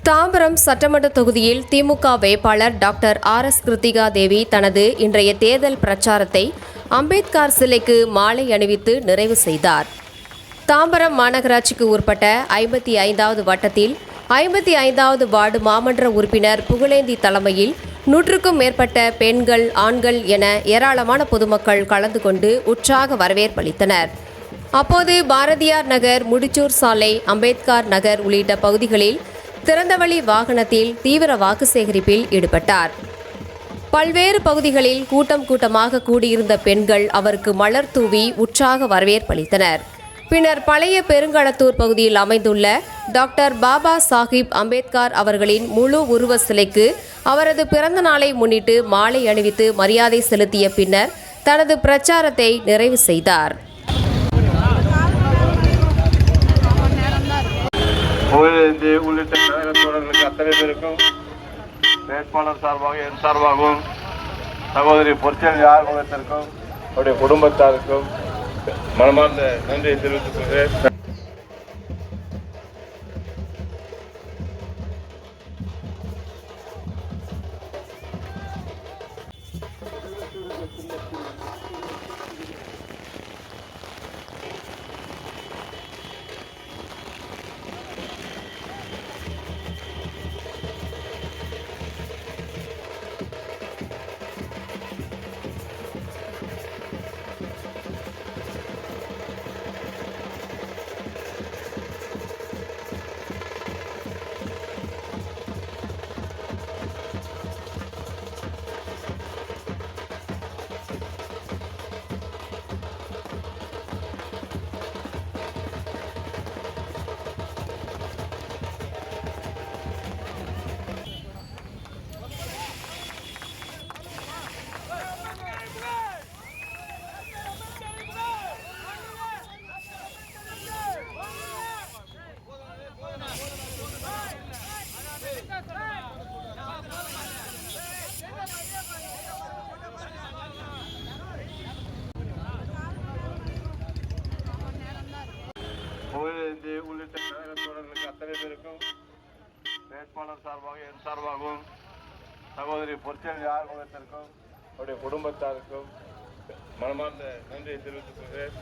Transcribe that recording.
தாம்பரம் சட்டமன்ற தொகுதியில் திமுக வேட்பாளர் டாக்டர் ஆர்.எஸ். கிருத்திகா தேவி தனது இன்றைய தேர்தல் பிரச்சாரத்தை அம்பேத்கர் சிலைக்கு மாலை அணிவித்து நிறைவு செய்தார். தாம்பரம் மாநகராட்சிக்கு உட்பட்ட 55வது வட்டத்தில் 55வது வார்டு மாமன்ற உறுப்பினர் புகழேந்தி தலைமையில் 100க்கும் மேற்பட்ட பெண்கள், ஆண்கள் என ஏராளமான பொதுமக்கள் கலந்து கொண்டு உற்சாக வரவேற்பளித்தனர். அப்போது பாரதியார் நகர், முடிச்சூர் சாலை, அம்பேத்கர் நகர் உள்ளிட்ட பகுதிகளில் திறந்தவெளி வாகனத்தில் தீவிர வாக்கு சேகரிப்பில் ஈடுபட்டார். பல்வேறு பகுதிகளில் கூட்டமாக கூடியிருந்த பெண்கள் அவருக்கு மலர் தூவி உற்சாக வரவேற்பளித்தனர். பின்னர் பழைய பெருங்களத்தூர் பகுதியில் அமைந்துள்ள டாக்டர் பாபா சாஹிப் அம்பேத்கர் அவர்களின் முழு உருவ சிலைக்கு அவரது பிறந்த நாளை முன்னிட்டு மாலை அணிவித்து மரியாதை செலுத்திய பின்னர் தனது பிரச்சாரத்தை நிறைவு செய்தார். புகழேந்தி உள்ளிட்ட கழக தோழர்களுக்கு அத்தனை பேருக்கும் வேட்பாளர் சார்பாக என் சார்பாகவும் சகோதரி பொற்செல்வி ஆர்வத்திற்கும் அவருடைய குடும்பத்தாருக்கும் மனமார்ந்த நன்றியை தெரிவித்துக் கொள்கிறேன். புகழேந்தி உள்ளிட்ட கழக தோழர்களுக்கு அத்தனை பேருக்கும் வேட்பாளர் சார்பாக என் சார்பாகவும் சகோதரி பொற்செல்வி ஆர்வத்திற்கும் அவருடைய குடும்பத்தாருக்கும் மனமார்ந்த நன்றியை தெரிவித்துக் கொள்கிறேன்.